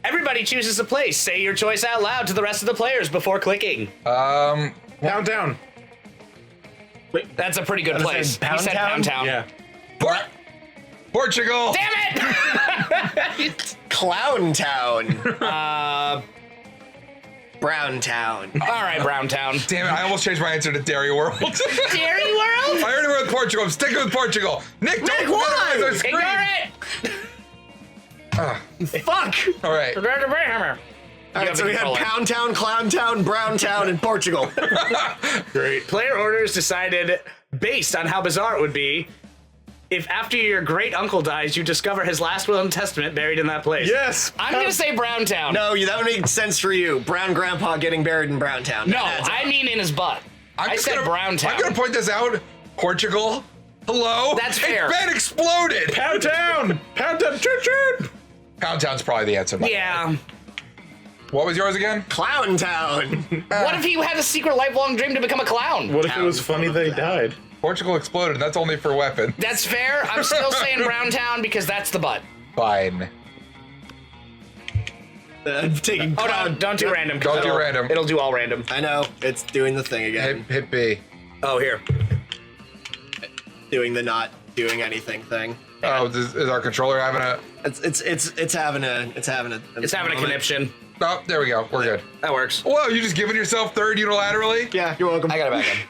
Everybody chooses a place. Say your choice out loud to the rest of the players before clicking. Pound Town. Wait, that's a pretty good place. Pound He said Town? Pound Town. Yeah. Portugal. Damn it! Clown Town. Brown Town. All right, Brown Town. Damn it! I almost changed my answer to Dairy World. Dairy World? I already went with Portugal. I'm sticking with Portugal. Nick, don't why? minimize our screen. Ignore it! Fuck! All right. All right, so we had Pound Town, Clown Town, Brown Town, and Portugal. Great. Player orders decided based on how bizarre it would be if after your great uncle dies, you discover his last will and testament buried in that place. Yes. I'm gonna say Brown Town. No, that would make sense for you. Brown Grandpa getting buried in Brown Town. No, I mean in his butt. I said Brown Town. I'm gonna point this out. Portugal. Hello. That's fair. It's been exploded. Pound Town. Pound Town. Choo choo. Pound Town's probably the answer. Yeah. What was yours again? Clown Town. What if he had a secret lifelong dream to become a clown? What if it was funny that he died? Portugal exploded. That's only for weapons. That's fair. I'm still saying Brown Town because that's the butt. Fine. I'm taking Oh, Clown. no, don't do random. Don't do random. It'll do all random. I know, it's doing the thing again. Hit B. Oh, here. Doing the not doing anything thing. Oh, is our controller having a? It's having a It's having a conniption. Oh, there we go. We're good. That works. Whoa, you just giving yourself third unilaterally? Yeah, you're welcome. I got it back in.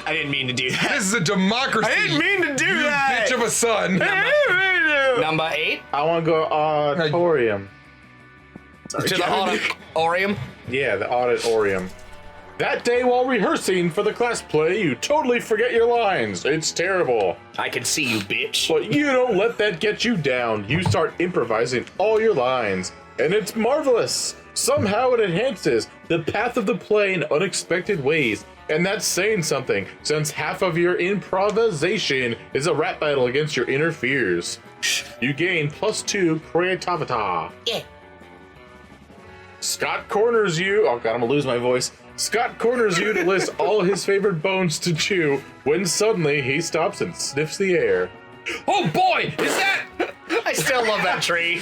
I didn't mean to do that. This is a democracy. I didn't mean to do that. Bitch of a son. Number 8. I want to go auditorium. To the auditorium. Yeah, the auditorium. That day while rehearsing for the class play, you totally forget your lines. It's terrible. I can see you, bitch. But you don't let that get you down. You start improvising all your lines, and it's marvelous. Somehow it enhances the path of the play in unexpected ways. And that's saying something, since half of your improvisation is a rap battle against your inner fears. You gain +2 creativity. Yeah. Scott corners you. Oh god, I'm gonna lose my voice. Scott corners you to list all his favorite bones to chew when suddenly he stops and sniffs the air. Oh boy, is that? I still love that tree.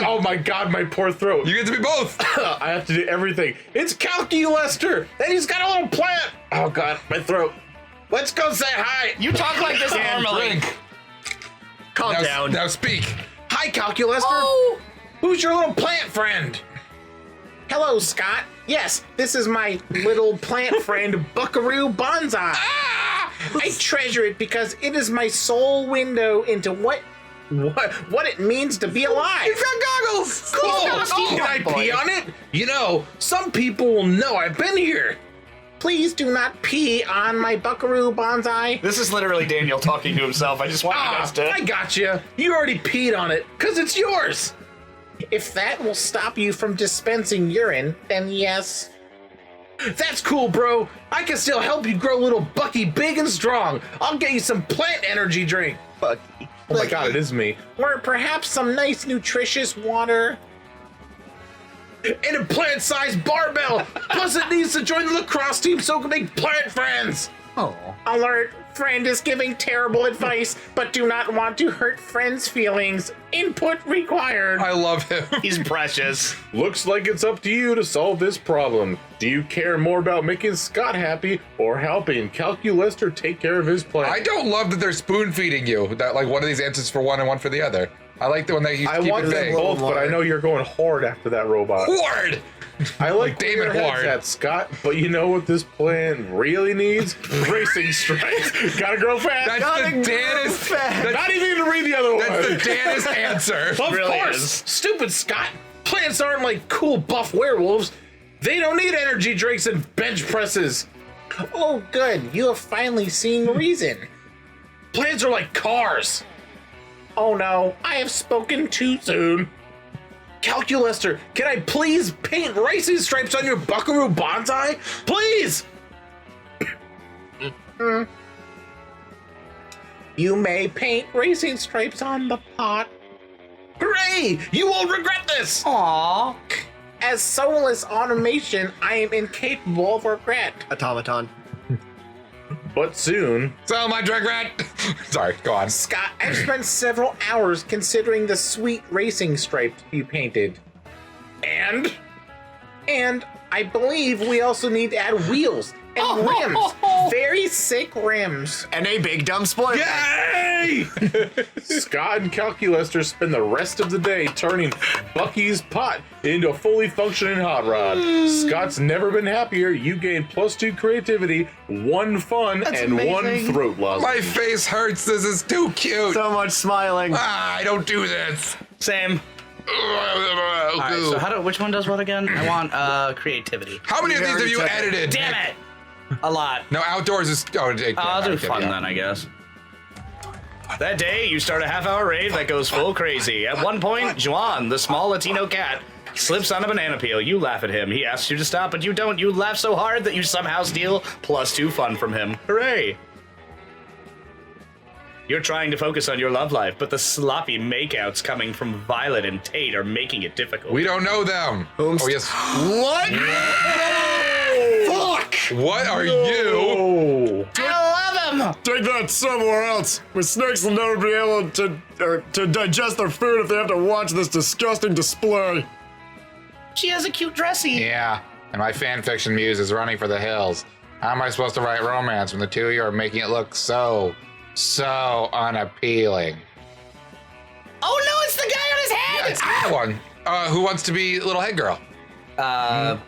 Oh my god, my poor throat. You get to be both. I have to do everything. It's Calculester, and he's got a little plant. Oh god, my throat. Let's go say hi. You talk like this normally. Drink. Calm down. Now speak. Hi, Calculester. Oh. Who's your little plant friend? Hello, Scott. Yes, this is my little plant friend, Buckaroo Bonsai. I treasure it because it is my sole window into what it means to be alive. You've got goggles. Cool. Can I pee on it? You know, some people will know I've been here. Please do not pee on my Buckaroo Bonsai. This is literally Daniel talking to himself. I just want you guys to... I got you. You already peed on it because it's yours. If that will stop you from dispensing urine, then yes. That's cool, bro. I can still help you grow little Bucky big and strong. I'll get you some plant energy drink. Bucky. Oh my god, it is me. Or perhaps some nice nutritious water. And a plant-sized barbell. Plus it needs to join the lacrosse team so it can make plant friends. Oh. Alert, friend is giving terrible advice, but do not want to hurt friend's feelings. Input required. I love him. He's precious. Looks like it's up to you to solve this problem. Do you care more about making Scott happy or helping Calculester take care of his plan? I don't love that they're spoon feeding you. That like one of these answers for one and one for the other. I like the one that you I keep want it them vague. both, but I know you're going hard after that robot. Horde. I like Damon where your head's Horde. at, Scott, but you know what this plan really needs? Racing stripes. Gotta grow fast. That's Gotta the grow Danist. fast. That's, Not even to read the other one. that's the Danist answer. Of really course. is. Stupid Scott. Plants aren't like cool buff werewolves. They don't need energy drinks and bench presses. Oh, good. You have finally seen reason. Plants are like cars. Oh no, I have spoken too soon. Calculester, can I please paint racing stripes on your Buckaroo Bonsai? Please! You may paint racing stripes on the pot. Hooray! You won't regret this! Aww. As soulless automation, I am incapable of regret. Automaton. But soon... So my drug rat. Sorry, go on. Scott, I've spent several hours considering the sweet racing stripes you painted. And I believe we also need to add wheels and rims. Very sick rims. And a big dumb spoiler. Yay! Scott and Calculester spend the rest of the day turning Bucky's pot into a fully functioning hot rod. Scott's never been happier. You gain +2 creativity, 1 fun, and 1 throat lozenge. My face hurts. This is too cute. So much smiling. I don't do this. Same. All right, so which one does what again? I want creativity. How many of these have you edited? Damn it! A lot. No, outdoors is. I'll do fun then, I guess. That day, you start a half-hour rave that goes full crazy. At one point, Juan, the small Latino cat, slips on a banana peel. You laugh at him. He asks you to stop, but you don't. You laugh so hard that you somehow steal +2 fun from him. Hooray! You're trying to focus on your love life, but the sloppy makeouts coming from Violet and Tate are making it difficult. We don't know them. Oh, yes. What? Fuck! What are you? I love him! Take that somewhere else. Where snakes will never be able to digest their food if they have to watch this disgusting display. She has a cute dressy. Yeah, and my fanfiction muse is running for the hills. How am I supposed to write romance when the two of you are making it look so unappealing? Oh no, it's the guy on his head! Yeah, it's that one. Who wants to be little head girl?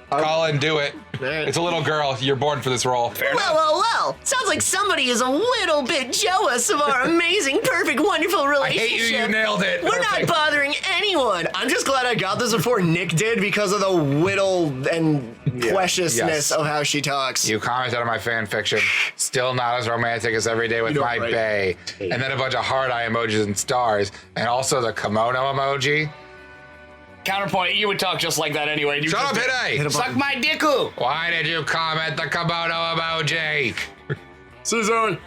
Colin, do it. It's a little girl. You're born for this role. Well. Sounds like somebody is a little bit jealous of our amazing, perfect, wonderful I relationship. hate you. You nailed it. We're Perfect. not bothering anyone. I'm just glad I got this before Nick did because of the whittle and preciousness Yes. of how she talks. You commented on my fan fiction. Still not as romantic as Every Day with You know, My right. bae. And then a bunch of heart eye emojis and stars. And also the kimono emoji. Counterpoint, you would talk just like that anyway. You Shut up, just Hide. suck my dicku! Why did you comment the kimono emoji? See, Zoe?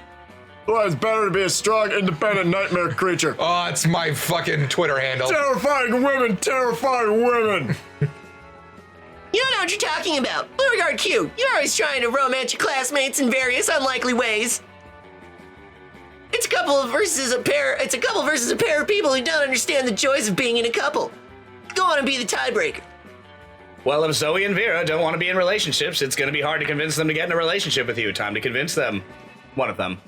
Well, it's better to be a strong, independent nightmare creature. Oh, it's my fucking Twitter handle. Terrifying women, terrifying women. You don't know what you're talking about. Beauregard Q, you're always trying to romance your classmates in various unlikely ways. It's a couple versus a pair of people who don't understand the joys of being in a couple. Go on and be the tiebreaker. Well, if Zoe and Vera don't want to be in relationships, it's going to be hard to convince them to get in a relationship with you. Time to convince them. One of them.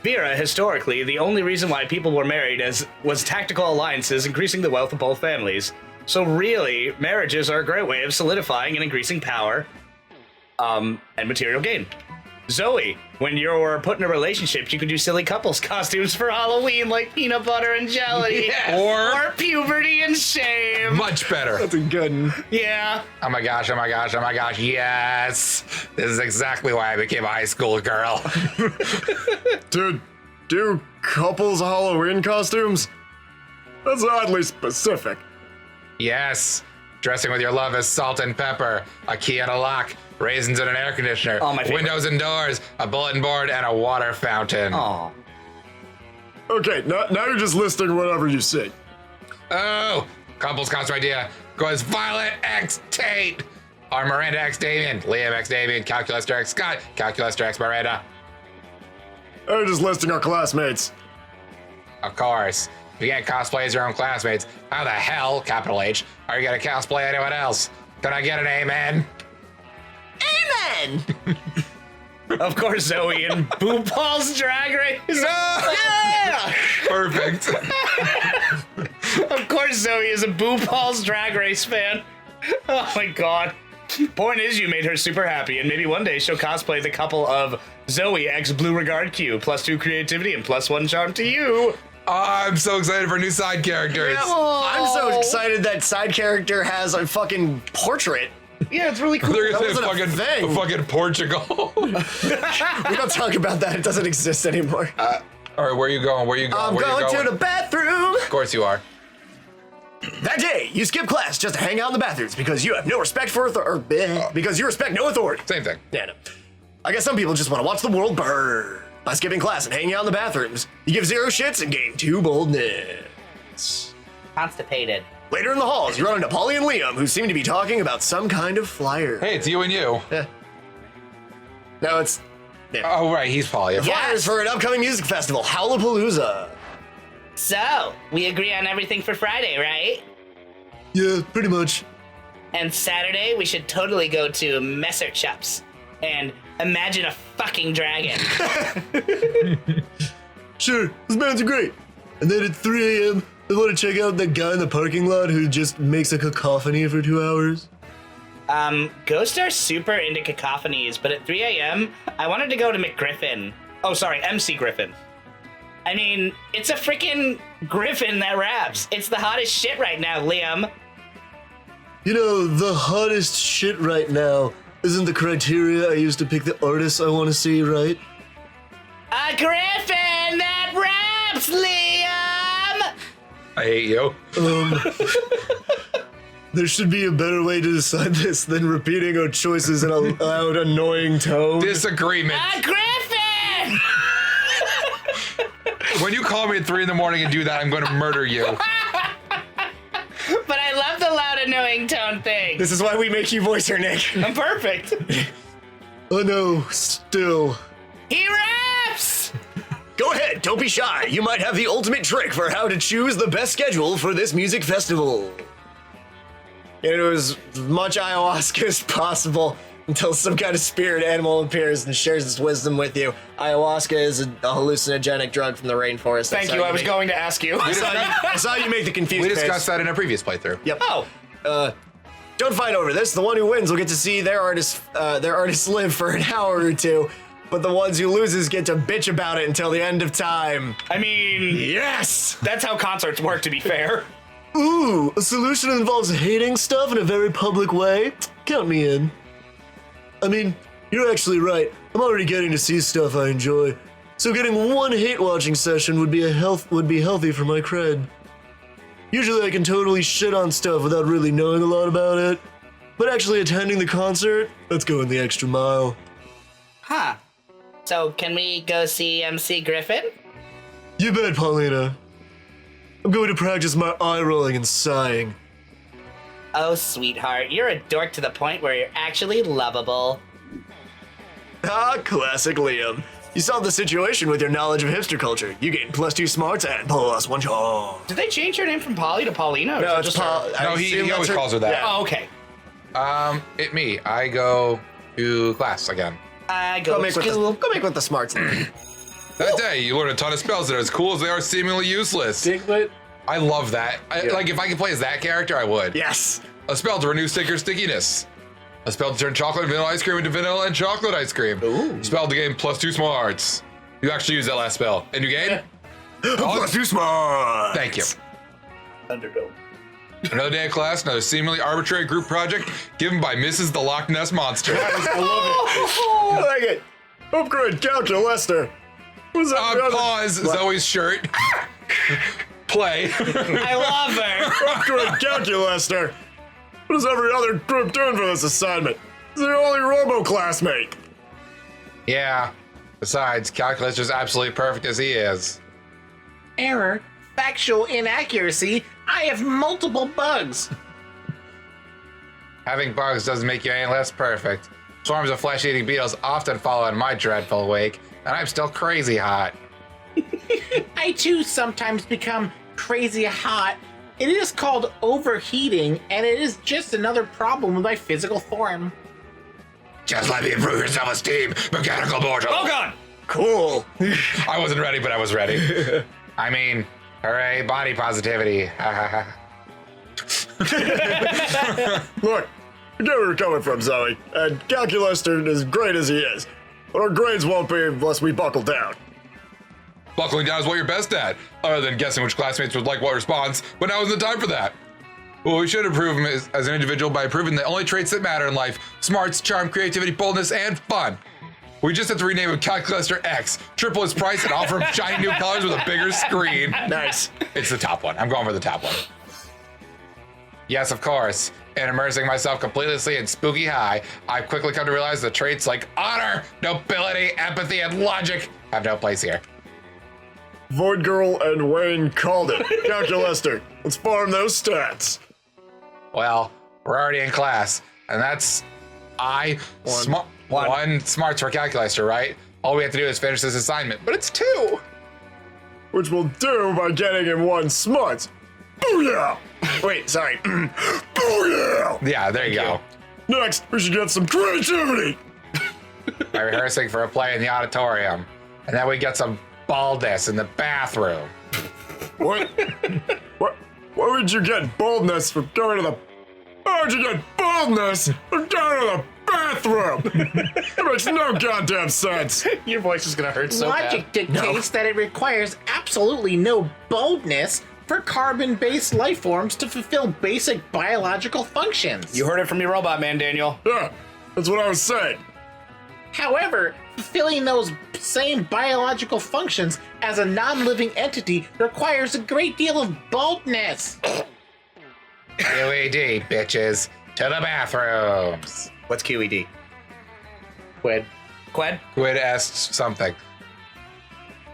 Vera, historically, the only reason why people were married was tactical alliances increasing the wealth of both families. So really, marriages are a great way of solidifying and increasing power, and material gain. Zoe, when you're put in a relationship, you can do silly couples costumes for Halloween, like peanut butter and jelly, Yeah. or puberty and shame. Much better. That's a good one. Yeah. Oh my gosh, yes. This is exactly why I became a high school girl. Dude, do couples Halloween costumes? That's oddly specific. Yes. Dressing with your love is salt and pepper, a key and a lock, raisins and an air conditioner, Oh, my favorite. windows and doors, a bulletin board, and a water fountain. Aw. Okay, now you're just listing whatever you say. Oh, couples costume idea goes Violet X Tate, or Miranda X Damien, Liam X Damien, Calculester X Scott, Calculester X Miranda. You're just listing our classmates. Of course. If you can't cosplay as your own classmates, how the hell, capital H, are you gonna cosplay anyone else? Can I get an amen? Amen! Of course, Zoe and Boo Paul's Drag Race. No! Yeah! Perfect. Of course, Zoe is a Boo Paul's Drag Race fan. Oh my god. Point is, you made her super happy, and maybe one day she'll cosplay the couple of Zoe x Blue Regard Q, +2 creativity and +1 charm to you. Oh, I'm so excited for new side characters. I'm so excited that side character has a fucking portrait. Yeah, it's really cool. They're gonna That say wasn't a thing. fucking Portugal. We don't talk about that. It doesn't exist anymore. All right, where you going? Where you going? I'm where you going to the bathroom. Of course you are. That day, you skip class just to hang out in the bathrooms because you have no respect for because you respect no authority. Same thing. Yeah, no. I guess some people just want to watch the world burn. By skipping class and hanging out in the bathrooms, you give 0 shits and gain 2 boldness. Constipated. Later in the halls, you run into Polly and Liam, who seem to be talking about some kind of flyer. Hey, it's you and you. No, it's Oh, right, he's Polly. flyers for an upcoming music festival, Howlapalooza. So, we agree on everything for Friday, right? Yeah, pretty much. And Saturday, we should totally go to Messer Chups and imagine a fucking dragon. Sure, those bands are great. And then at 3 a.m., I want to check out that guy in the parking lot who just makes a cacophony for 2 hours. Ghosts are super into cacophonies, but at 3 a.m., I wanted to go to McGriffin. Oh, sorry, MC Griffin. I mean, it's a freaking griffin that raps. It's the hottest shit right now, Liam. You know, the hottest shit right now isn't the criteria I use to pick the artists I want to see, right? A griffin that raps, Liam! I hate you. There should be a better way to decide this than repeating our choices in a loud, annoying tone. Disagreement. A griffin! When you call me at 3 a.m. and do that, I'm going to murder you. But I love the loud, annoying tone thing. This is why we make you voice her, Nick. I'm perfect. Oh no, still. He raps! Go ahead, don't be shy. You might have the ultimate trick for how to choose the best schedule for this music festival. It was as much ayahuasca as possible until some kind of spirit animal appears and shares its wisdom with you. Ayahuasca is a hallucinogenic drug from the rainforest. Thank you, I was going to ask you. I saw you make the confused We face. discussed that in a previous playthrough. Yep. Oh, Don't fight over this. The one who wins will get to see their artists live for an hour or two, but the ones who loses get to bitch about it until the end of time. I mean, Yes! that's how concerts work, to be fair. Ooh, a solution that involves hating stuff in a very public way? Count me in. I mean, you're actually right. I'm already getting to see stuff I enjoy. So getting one hate-watching session would be healthy for my cred. Usually I can totally shit on stuff without really knowing a lot about it. But actually attending the concert, that's going the extra mile. Huh. So, can we go see MC Griffin? You bet, Paulina. I'm going to practice my eye rolling and sighing. Oh, sweetheart, you're a dork to the point where you're actually lovable. Ah, classic Liam. You solved the situation with your knowledge of hipster culture. You gain +2 smarts and +1 charm. Did they change her name from Polly to Paulina? Or No, is it it's just her? Paul. No, he always calls her that. Yeah. Oh, okay. Me. I go to class again. I Go go make to with school. the smarts. That day, you learn a ton of spells that are as cool as they are seemingly useless. Diglett. I love that. Like, if I could play as that character, I would. Yes. A spell to renew sticker stickiness. A spell to turn chocolate and vanilla ice cream into vanilla and chocolate ice cream. Ooh. A spell to gain +2 smarts. You actually use that last spell. And you gain? +2 smarts. Thank you. Thunderdome. Another day of class, another seemingly arbitrary group project given by Mrs. the Loch Ness Monster. I like it. Upgrade calculaster. What is that? Pause Zoe's shirt. Play. I love her. Upgrade calculaster. What is every other group doing for this assignment? It's the only robo-classmate. Yeah. Besides, calculus is absolutely perfect as he is. Error. Factual inaccuracy. I have multiple bugs. Having bugs doesn't make you any less perfect. Swarms of flesh-eating beetles often follow in my dreadful wake, and I'm still crazy hot. I too sometimes become crazy hot. It is called overheating, and it is just another problem with my physical form. Just let me improve your self-esteem, mechanical mortal. Oh, God. Cool. I wasn't ready, but I was ready. I mean, hooray, body positivity. Look, I get where you're coming from, Zoe. And Calculaster, as great as he is, but our grades won't be unless we buckle down. Buckling down is what you're best at, other than guessing which classmates would like what response, but now isn't the time for that. Well, we should improve him as an individual by proving the only traits that matter in life: smarts, charm, creativity, boldness, and fun. We just have to rename him Calculaster X, triple his price, and offer him shiny new colors with a bigger screen. Nice. It's the top one. I'm going for the top one. Yes, of course. And immersing myself completely in spooky high, I've quickly come to realize that traits like honor, nobility, empathy, and logic have no place here. Void Girl and Wayne called it. Calculaster, let's farm those stats. Well, we're already in class, and that's one smarts for Calculaster, right? All we have to do is finish this assignment, but it's 2. Which we'll do by getting him 1 smart. Booyah! Wait, sorry. Booyah! Yeah, there you go. Next, we should get some creativity. By rehearsing for a play in the auditorium, and then we get some baldness in the bathroom. What? Where would you get boldness from going to the... Where would you get boldness from going to the bathroom? That makes no goddamn sense. Your voice is gonna hurt so bad. Logic dictates that it requires absolutely no boldness for carbon-based life forms to fulfill basic biological functions. You heard it from your robot man, Daniel. Yeah, that's what I was saying. However, fulfilling those same biological functions as a non-living entity requires a great deal of boldness. QED, bitches. To the bathrooms. What's QED? Quid. Qued? Quid asked something.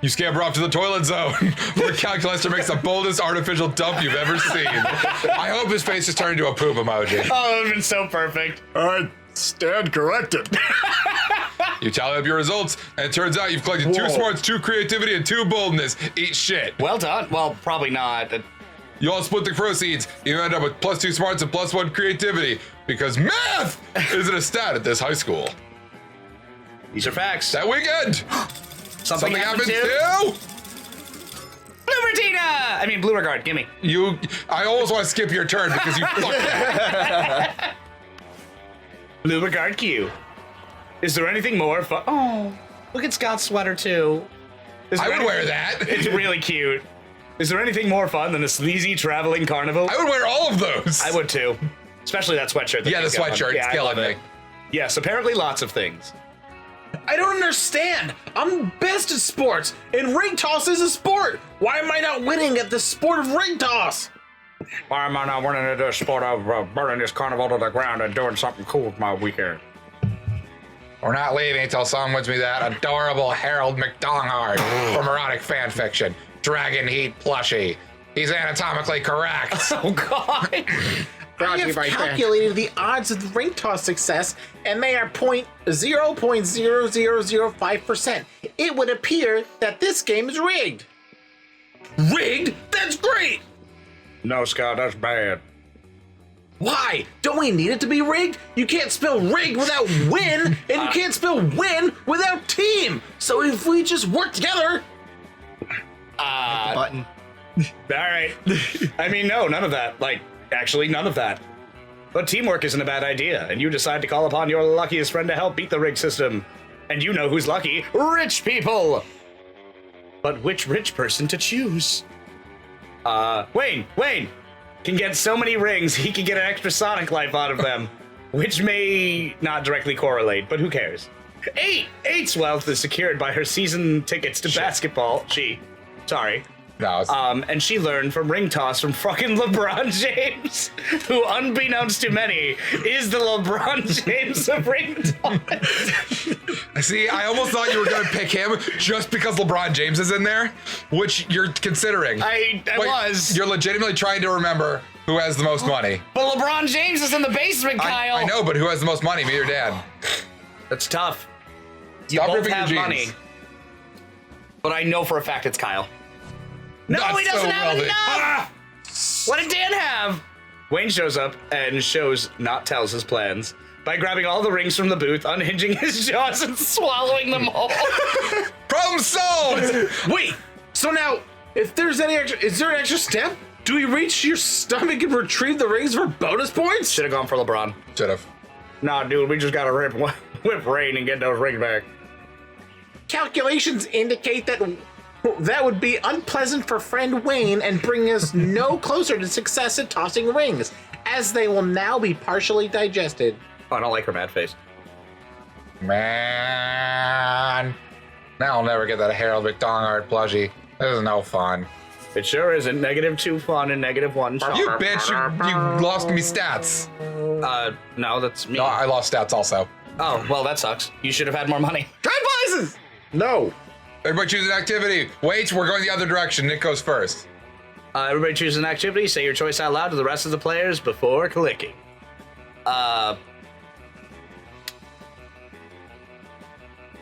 You scamper off to the toilet zone, where Calculaster makes the boldest artificial dump you've ever seen. I hope his face is turned into a poop emoji. Oh, that would have been so perfect. I stand corrected. You tally up your results, and it turns out you've collected 2 smarts, 2 creativity, and 2 boldness. Eat shit. Well done. Well, probably not. You all split the proceeds. You end up with +2 smarts and +1 creativity, because math isn't a stat at this high school. These are facts. That weekend, something happened to too. Blue Retina! I mean, Blue Regard, gimme. I almost want to skip your turn because you fucked it. Blue Regard Q. Is there anything more fun? Oh, look at Scott's sweater, too. I would wear that. It's really cute. Is there anything more fun than a sleazy traveling carnival? I would wear all of those. I would, too. Especially that sweatshirt. Yeah, the sweatshirt. It's killing me. Yes, apparently lots of things. I don't understand. I'm best at sports, and ring toss is a sport. Why am I not winning at the sport of ring toss? Why am I not winning at the sport of burning this carnival to the ground and doing something cool with my weekend? We're not leaving until someone wins me that adorable Harold McDonghart from erotic fan fiction. Dragon Heat plushie. He's anatomically correct. Oh, God. I have calculated the odds of the ring toss success, and they are 0.0005%. It would appear that this game is rigged. Rigged? That's great! No, Scott, that's bad. Why? Don't we need it to be rigged? You can't spell rigged without win, and you can't spell win without team. So if we just work together... Button. All right. I mean, no, none of that. Like, actually, none of that. But teamwork isn't a bad idea, and you decide to call upon your luckiest friend to help beat the rig system. And you know who's lucky. Rich people! But which rich person to choose? Wayne can get so many rings, he can get an extra Sonic life out of them, which may not directly correlate, but who cares? Eight's wealth is secured by her season tickets to basketball. No, And she learned from ring toss from fucking LeBron James, who, unbeknownst to many, is the LeBron James of ring toss. see, I almost thought you were going to pick him just because LeBron James is in there, which you're considering. I was. You're legitimately trying to remember who has the most money. But LeBron James is in the basement, Kyle. I know, but who has the most money? Me or Dad? That's tough. You Stop both ripping your have jeans. money. But I know for a fact it's Kyle. No, Not he doesn't so have wealthy. enough! Ah! What did Dan have? Wayne shows up and tells his plans by grabbing all the rings from the booth, unhinging his jaws, and swallowing them all. Problem solved! Wait, so now, if there's any extra, is there an extra step? Do we reach your stomach and retrieve the rings for bonus points? Should have gone for LeBron. Should've. Nah, dude, we just gotta whip Rain and get those rings back. Calculations indicate that would be unpleasant for friend Wayne and bring us no closer to success at tossing rings, as they will now be partially digested. Oh, I don't like her mad face. Man. Now I'll never get that Harold McDonghart plushie. This is no fun. It sure isn't. -2 fun and -1 charm. You bitch, you lost me stats. No, that's me. No, I lost stats also. Oh, well, that sucks. You should have had more money. Try places! No. Everybody choose an activity. Wait, we're going the other direction. Nick goes first. Everybody choose an activity. Say your choice out loud to the rest of the players before clicking.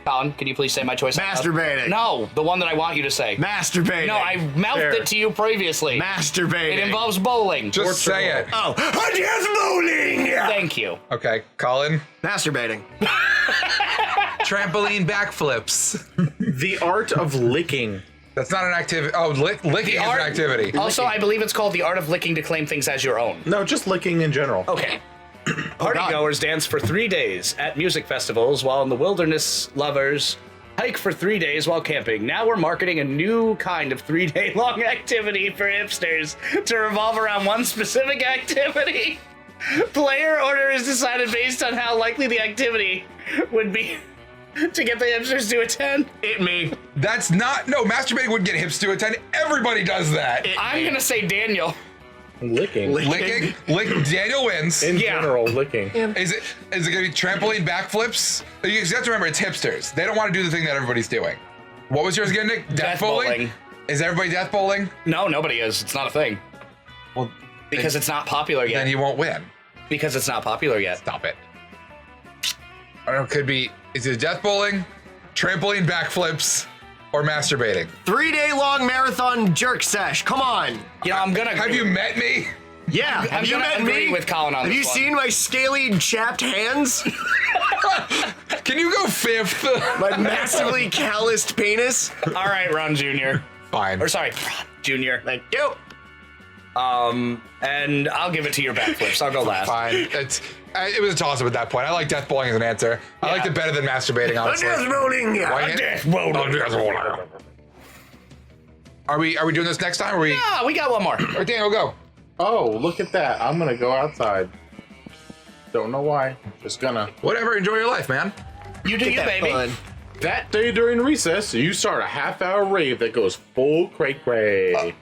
Colin, can you please say my choice? Masturbating. No, the one that I want you to say. Masturbating. No, I mouthed Fair. it to you previously. Masturbating. It involves bowling. Just say it. Oh, yes, bowling! Thank you. Okay, Colin. Masturbating. Trampoline backflips. The art of licking. That's not an activity. Oh, licking is an activity. Also, I believe it's called the art of licking to claim things as your own. No, just licking in general. Okay. Partygoers dance for 3 days at music festivals, while in the wilderness lovers hike for 3 days while camping. Now we're marketing a new kind of 3-day-long activity for hipsters to revolve around one specific activity. Player order is decided based on how likely the activity would be to get the hipsters to attend. Me. That's not. No, masturbating wouldn't get hips to attend. Everybody does that. I'm gonna say Daniel. Licking. Licking. Daniel wins. In Yeah. general, licking. Is it gonna be trampoline backflips? You have to remember, it's hipsters. They don't want to do the thing that everybody's doing. What was yours again, Nick? Death bowling. Is everybody death bowling? No, nobody is. It's not a thing. Well, Because it's not popular yet. then you won't win. Because it's not popular yet. Stop it. I don't know, could be, is it death bowling, trampoline backflips, or masturbating? 3-day-long marathon jerk sesh. Come on. You know, I'm gonna Have you met me? Yeah. I'm Have you gonna met agree me? with Colin on Have this you one. seen my scaly, chapped hands? Can you go fifth? My massively calloused penis? All right, Ron Jr. Fine. Or sorry, Ron Jr. Thank you. And I'll give it to your backflips. I'll go last. Fine. It was a toss-up at that point. I like death bowling as an answer. I liked it better than masturbating, honestly. Death bowling. Why hit- Oh, death bowling. Are we doing this next time? Or we? Ah, we got one more. Or Daniel, go. Oh, look at that. I'm gonna go outside. Don't know why. Just gonna. Whatever. Enjoy your life, man. You do you, baby. Fun. That day during recess, you start a half-hour rave that goes full cray-cray.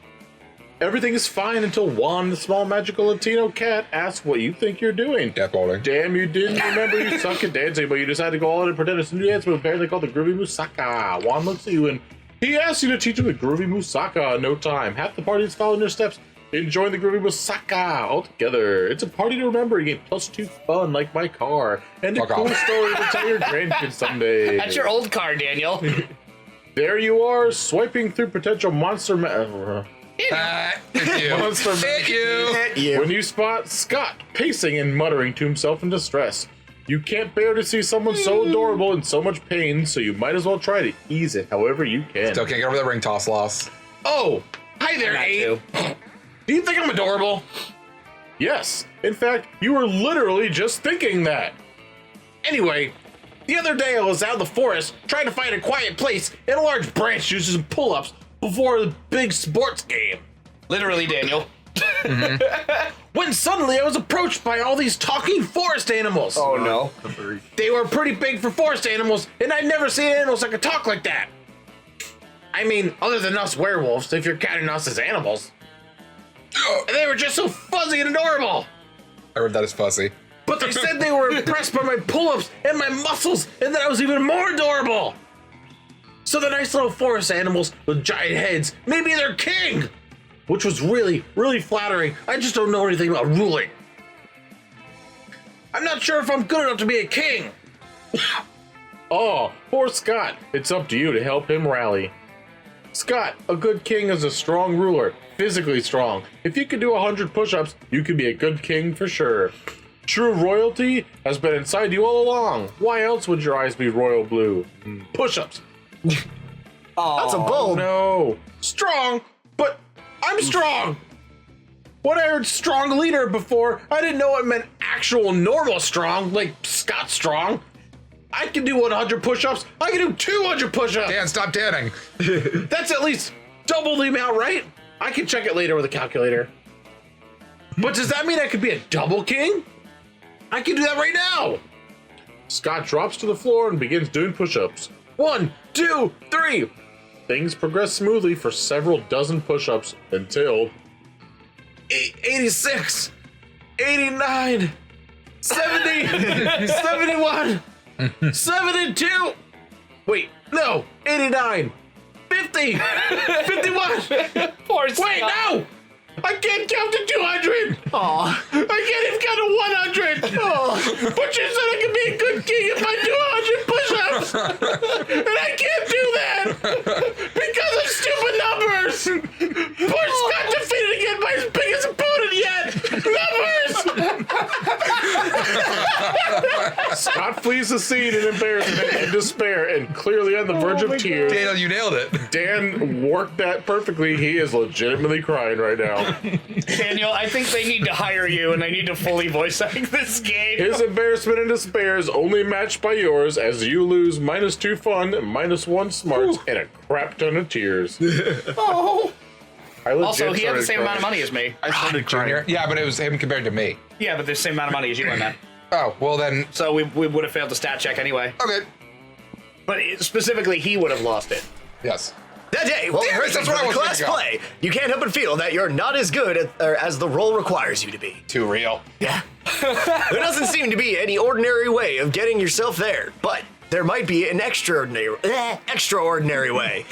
Everything is fine until Juan, the small magical Latino cat, asks what you think you're doing. Death bowling. Damn, you didn't remember you suck at dancing, but you decided to go out and pretend it's a new dance move apparently called the Groovy Musaka. Juan looks at you and he asks you to teach him the Groovy Musaka in no time. Half the party is following your steps, enjoying the Groovy Musaka all together. It's a party to remember. You get +2 fun like my car. And a Fuck cool off. story to tell your grandkids someday. That's your old car, Daniel. There you are, swiping through potential monster Hit you. Monster Hit you. Hit you. when you spot Scott pacing and muttering to himself in distress. You can't bear to see someone so adorable in so much pain, so you might as well try to ease it however you can. Still can't get over that ring toss loss. Oh, hi there, Not Abe. to. Do you think I'm adorable? Yes. In fact, you were literally just thinking that. Anyway, the other day I was out in the forest trying to find a quiet place and a large branch to do some pull-ups before the big sports game. Literally, Daniel. When suddenly I was approached by all these talking forest animals. Oh, no. They were pretty big for forest animals, and I'd never seen animals that could talk like that. I mean, other than us werewolves, if you're counting us as animals. And they were just so fuzzy and adorable. I heard that as fussy. But they said they were impressed by my pull-ups and my muscles, and that I was even more adorable. So the nice little forest animals with giant heads made me their king, which was really, really flattering. I just don't know anything about ruling. I'm not sure if I'm good enough to be a king. Oh, poor Scott. It's up to you to help him rally. Scott, a good king is a strong ruler, physically strong. If you could do 100 push-ups, you could be a good king for sure. True royalty has been inside you all along. Why else would your eyes be royal blue? Push-ups. That's a bold. No. Strong, but I'm strong. When I heard strong leader before, I didn't know it meant actual normal strong, like Scott strong. I can do 100 push-ups. I can do 200 push-ups. Dan, stop tanning. That's at least double the amount, right? I can check it later with a calculator. But does that mean I could be a double king? I can do that right now. Scott drops to the floor and begins doing push-ups. 1, 2, 3. Things progress smoothly for several dozen push-ups until 86, 89, 70, 71, 72. Wait, no, 89, 50, 51. Poor Wait, Scott. no! I can't count to 200! Aw. I can't even count to 100! Oh. But you said I could be a good king if I do 100 push-ups! not pleased to see it in embarrassment and despair and clearly on the verge of tears. Daniel, you nailed it. Dan worked that perfectly. He is legitimately crying right now. Daniel, I think they need to hire you and they need to fully voice act this game. His embarrassment and despair is only matched by yours as you lose -2 fun, -1 smarts, and a crap ton of tears. Oh. I legit Also, he had the started same amount of crying. money as me. I started crying. Yeah, but it was him compared to me. Yeah, but the same amount of money as you and that. Oh, well then. So we would have failed the stat check anyway. Okay. But specifically, he would have lost it. Yes. That day, while Damn it, rehearsing that's where I for the was class gonna go. play, you can't help but feel that you're not as good as the role requires you to be. Too real. Yeah. There doesn't seem to be any ordinary way of getting yourself there, but there might be an extraordinary way.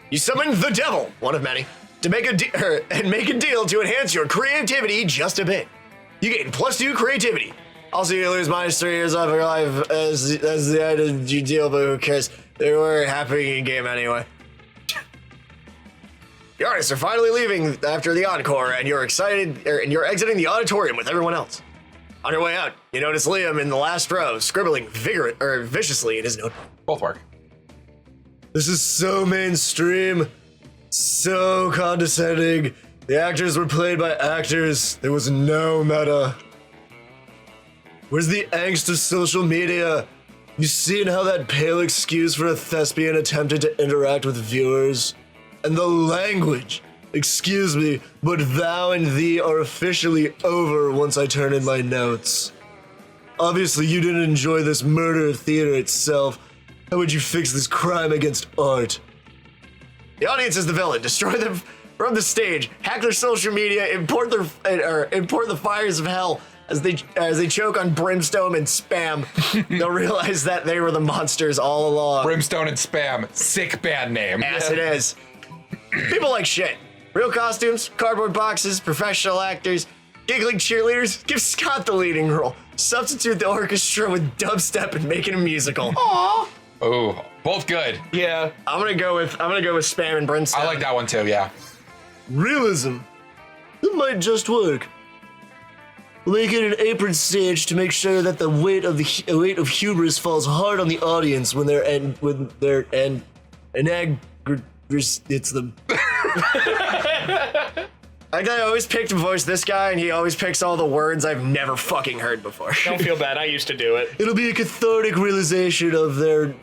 You summon the devil, one of many, to make a deal to enhance your creativity just a bit. You gain +2 creativity. Also, you lose -3 years off your life as the item you deal, but who cares? They were happening in game anyway. The artists are finally leaving after the encore, and you're excited, and you're exiting the auditorium with everyone else. On your way out, you notice Liam in the last row, scribbling viciously in his notebook. Both work. This is so mainstream, so condescending. The actors were played by actors. There was no meta. Where's the angst of social media? You seen how that pale excuse for a thespian attempted to interact with viewers? And the language. Excuse me, but thou and thee are officially over once I turn in my notes. Obviously, you didn't enjoy this murder of theater itself. How would you fix this crime against art? The audience is the villain. Destroy them from the stage. Hack their social media. Import the fires of hell as they choke on brimstone and spam. They'll realize that they were the monsters all along. Brimstone and Spam. Sick band name. Yes, it is. People like shit. Real costumes, cardboard boxes, professional actors, giggling cheerleaders. Give Scott the leading role. Substitute the orchestra with dubstep and make it a musical. Aww. Oh, both good. Yeah. I'm gonna go with Spam and Brimstone. I like that one too, yeah. Realism. It might just work. We'll make it an apron stage to make sure that the weight of hubris falls hard on the audience when they're hits them. That guy always picked to voice this guy, and he always picks all the words I've never fucking heard before. Don't feel bad. I used to do it. It'll be a cathartic realization of their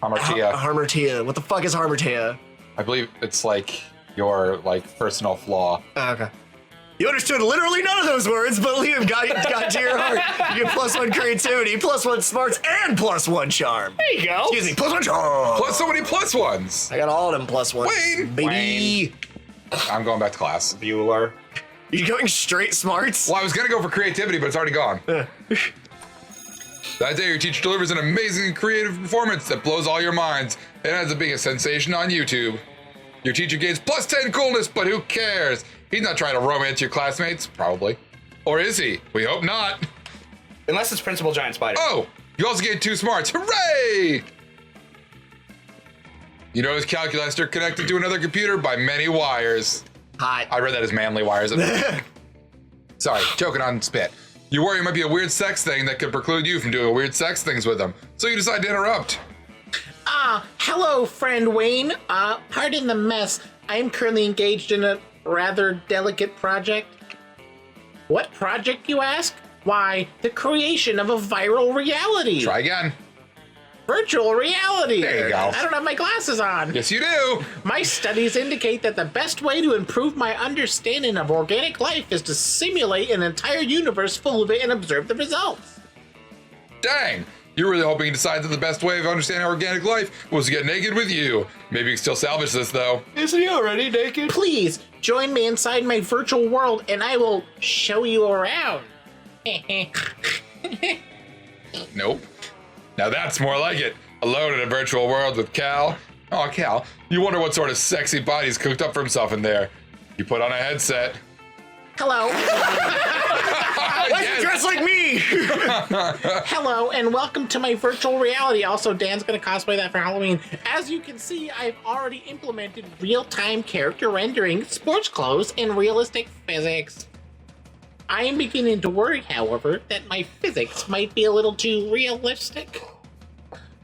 Hamartia. hamartia. What the fuck is hamartia? I believe it's like your personal flaw. Oh, okay. You understood literally none of those words, but Liam got to your heart. You get +1 creativity, +1 smarts, and +1 charm. There you go. Excuse me, +1 charm. Plus so many plus ones. I got all of them +1. Wayne. Baby. I'm going back to class. Bueller. You going straight smarts? Well, I was gonna go for creativity, but it's already gone. That day, your teacher delivers an amazing and creative performance that blows all your minds and ends up being a sensation on YouTube. Your teacher gains +10 coolness, but who cares? He's not trying to romance your classmates, probably. Or is he? We hope not. Unless it's Principal Giant Spider. Oh, you also gained 2 smarts. Hooray! You know his calculator connected to another computer by many wires. Hot. I read that as manly wires. Sorry, joking on spit. You worry it might be a weird sex thing that could preclude you from doing weird sex things with him. So you decide to interrupt. Hello, friend Wayne. Pardon the mess. I am currently engaged in a rather delicate project. What project, you ask? Why, the creation of a viral reality. Try again. Virtual reality. There you go. I don't have my glasses on. Yes, you do. My studies indicate that the best way to improve my understanding of organic life is to simulate an entire universe full of it and observe the results. Dang. You're really hoping to decide that the best way of understanding organic life was to get naked with you. Maybe you can still salvage this, though. Isn't he already naked? Please, join me inside my virtual world and I will show you around. Nope. Now that's more like it. Alone in a virtual world with Cal. Oh, Cal, you wonder what sort of sexy body he's cooked up for himself in there. You put on a headset. Hello. Why is he dressed like me? Hello, and welcome to my virtual reality. Also, Dan's gonna cosplay that for Halloween. As you can see, I've already implemented real-time character rendering, sports clothes, and realistic physics. I am beginning to worry, however, that my physics might be a little too realistic.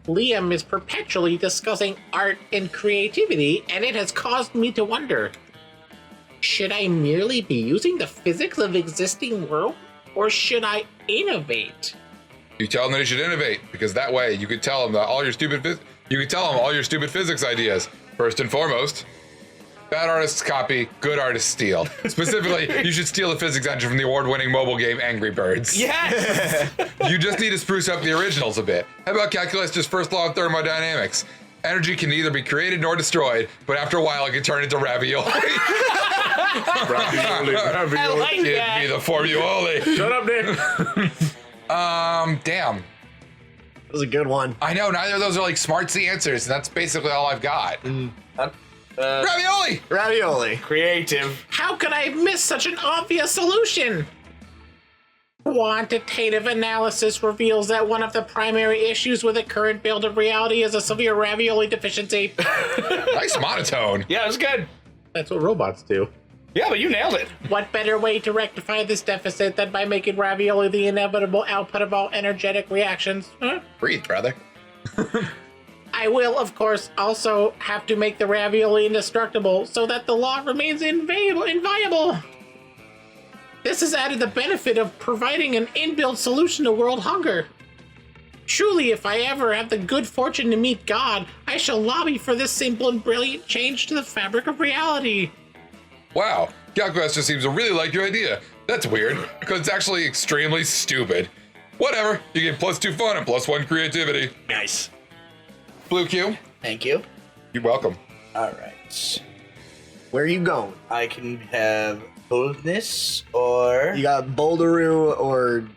Liam is perpetually discussing art and creativity, and it has caused me to wonder, should I merely be using the physics of existing world, or should I innovate? You tell them that you should innovate, because that way you could tell them that all your stupid physics ideas. First and foremost, bad artists copy, good artists steal. Specifically, you should steal the physics engine from the award-winning mobile game Angry Birds. Yes! You just need to spruce up the originals a bit. How about calculus' first law of thermodynamics? Energy can neither be created nor destroyed, but after a while it can turn into ravioli. I like Give that. me the formuoli. Shut up, Nick. Damn. That was a good one. I know, neither of those are like smartsy answers, and that's basically all I've got. Ravioli! Ravioli. Creative. How could I have missed such an obvious solution? Quantitative analysis reveals that one of the primary issues with the current build of reality is a severe ravioli deficiency. Nice monotone. Yeah, it was good. That's what robots do. Yeah, but you nailed it. What better way to rectify this deficit than by making ravioli the inevitable output of all energetic reactions? Huh? Breathe, brother. I will, of course, also have to make the ravioli indestructible so that the law remains inviolable. This has added the benefit of providing an inbuilt solution to world hunger. Truly, if I ever have the good fortune to meet God, I shall lobby for this simple and brilliant change to the fabric of reality. Wow, Calculus just seems to really like your idea. That's weird, because it's actually extremely stupid. Whatever, you get +2 fun and +1 creativity. Nice. Blue Q, Thank you. you're welcome. All right. Where are you going? I can have boldness or... You got Boulderoo or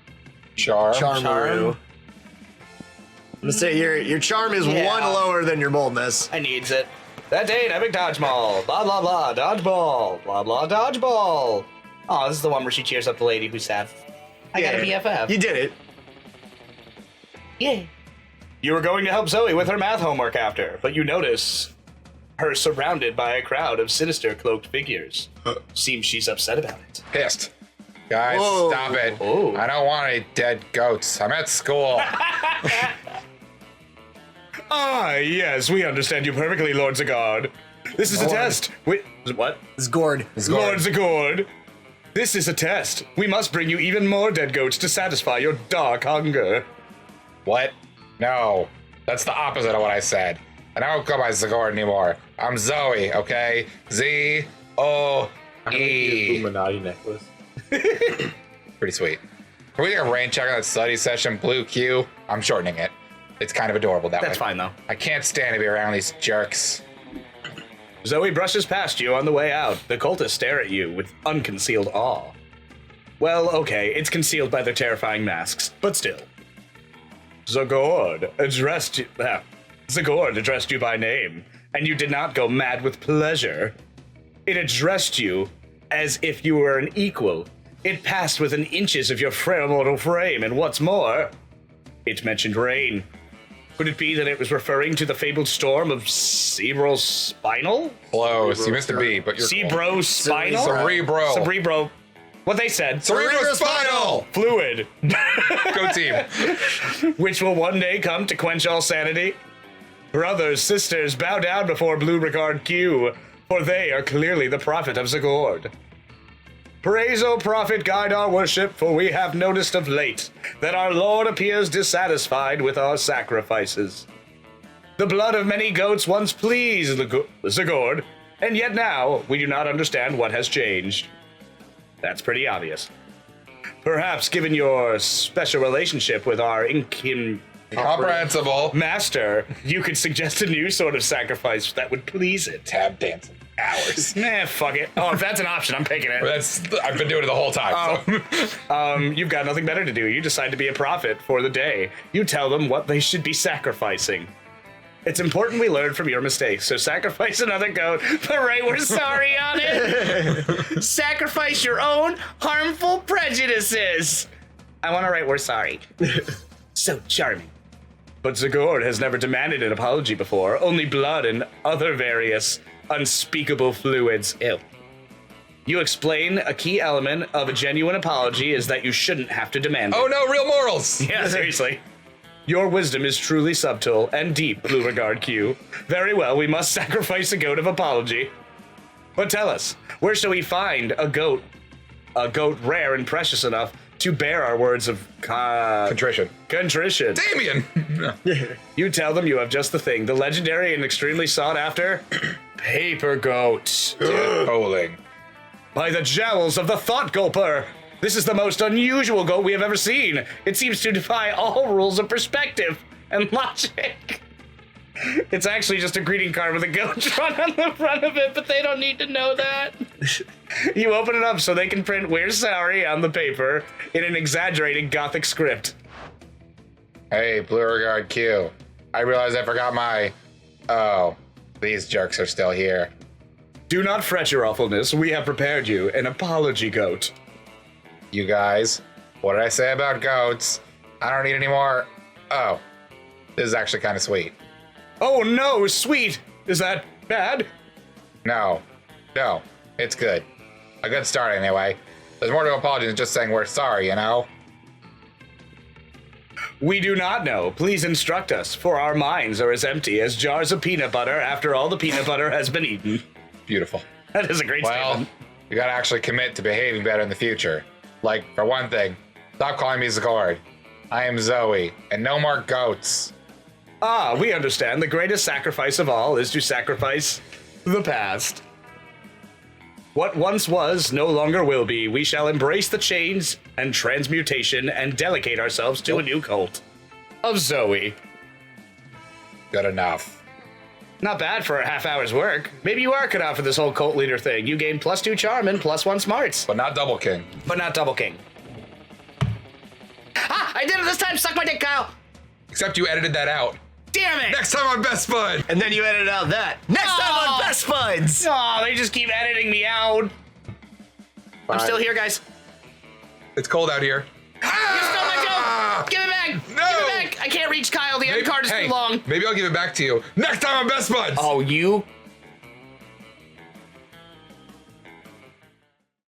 Charm. Charmaroo. I'm gonna say your charm is Yeah. one lower than your boldness. I needs it. That date, epic dodgeball. Blah, blah, blah. Dodgeball. Blah, blah, dodgeball. Oh, this is the one where she cheers up the lady who's sad. I got a BFF. You did it. Yay. You were going to help Zoe with her math homework after, but you notice her surrounded by a crowd of sinister cloaked figures. Seems she's upset about it. Pissed. Guys, Whoa. stop it. Oh. I don't want any dead goats. I'm at school. Ah, yes, we understand you perfectly, Lord Zagord. This is a test. What? Zgord. Lord Zagord. This is a test. We must bring you even more dead goats to satisfy your dark hunger. What? No. That's the opposite of what I said. And I don't go by Zagor anymore. I'm Zoe, okay? Z-O-E. Illuminati necklace. Pretty sweet. Can we take a rain check on that study session, Blue Q? I'm shortening it. It's kind of adorable that way. That's fine, though. I can't stand to be around these jerks. Zoe brushes past you on the way out. The cultists stare at you with unconcealed awe. Well, okay, it's concealed by their terrifying masks, but still. Zagord addressed you by name, and you did not go mad with pleasure. It addressed you as if you were an equal. It passed within inches of your frail mortal frame, and what's more, it mentioned rain. Could it be that it was referring to the fabled storm of cerebral spinal? Close. You missed a B, but you're cool. Cerebro spinal? Cerebro. Cerebro. What they said. Cerebrospinal! Fluid. Go team. Which will one day come to quench all sanity? Brothers, sisters, bow down before Blue Regard Q, for they are clearly the prophet of Zagord. Praise, O prophet, guide our worship, for we have noticed of late that our Lord appears dissatisfied with our sacrifices. The blood of many goats once pleased Zagord, and yet now we do not understand what has changed. That's pretty obvious. Perhaps given your special relationship with our Comprehensible. master, you could suggest a new sort of sacrifice that would please it. Tab dancing. Hours. Nah, fuck it. Oh, if that's an option, I'm picking it. I've been doing it the whole time. So. You've got nothing better to do. You decide to be a prophet for the day. You tell them what they should be sacrificing. It's important we learn from your mistakes, so sacrifice another goat, but write we're sorry on it. Sacrifice your own harmful prejudices. I want to write we're sorry. So charming. But Zagord has never demanded an apology before, only blood and other various unspeakable fluids. Ew. You explain a key element of a genuine apology is that you shouldn't have to demand it. Oh no, real morals! Yeah, seriously. Your wisdom is truly subtle and deep, Beauregard Q. Very well, we must sacrifice a goat of apology. But tell us, where shall we find a goat rare and precious enough to bear our words of Contrition. contrition? Damien! You tell them you have just the thing, the legendary and extremely sought after paper goat. Bowling. By the jowls of the Thought Gulper! This is the most unusual goat we have ever seen. It seems to defy all rules of perspective and logic. It's actually just a greeting card with a goat drawn on the front of it, but they don't need to know that. You open it up so they can print "We're sorry" on the paper in an exaggerated Gothic script. Hey, Beauregard Q. I realize I forgot my... Oh, these jerks are still here. Do not fret, your awfulness. We have prepared you an apology goat. You guys, what did I say about goats? I don't need any more... Oh, this is actually kind of sweet. Oh no, sweet! Is that bad? No, it's good. A good start anyway. There's more to apology than just saying we're sorry, you know? We do not know. Please instruct us, for our minds are as empty as jars of peanut butter after all the peanut butter has been eaten. Beautiful. That is a great Well, statement. you gotta actually commit to behaving better in the future. Like, for one thing, stop calling me Zagord. I am Zoe, and no more goats. Ah, we understand. The greatest sacrifice of all is to sacrifice the past. What once was, no longer will be. We shall embrace the change and transmutation and delegate ourselves to a new cult of Zoe. Good enough. Not bad for a half hour's work. Maybe you are cut out for this whole cult leader thing. You gain +2 charm and +1 smarts. But not Double King. But not double king. Ah, I did it this time. Suck my dick, Kyle. Except you edited that out. Damn it. Next time on Best Bud! And then you edited out that. Next time on Best Buds! Oh, they just keep editing me out. I'm still here, guys. It's cold out here. You stole my joke. Give it back. No. Give it back. I can't reach Kyle. The end card is too long. Maybe I'll give it back to you. Next time on Best Buds! Oh, you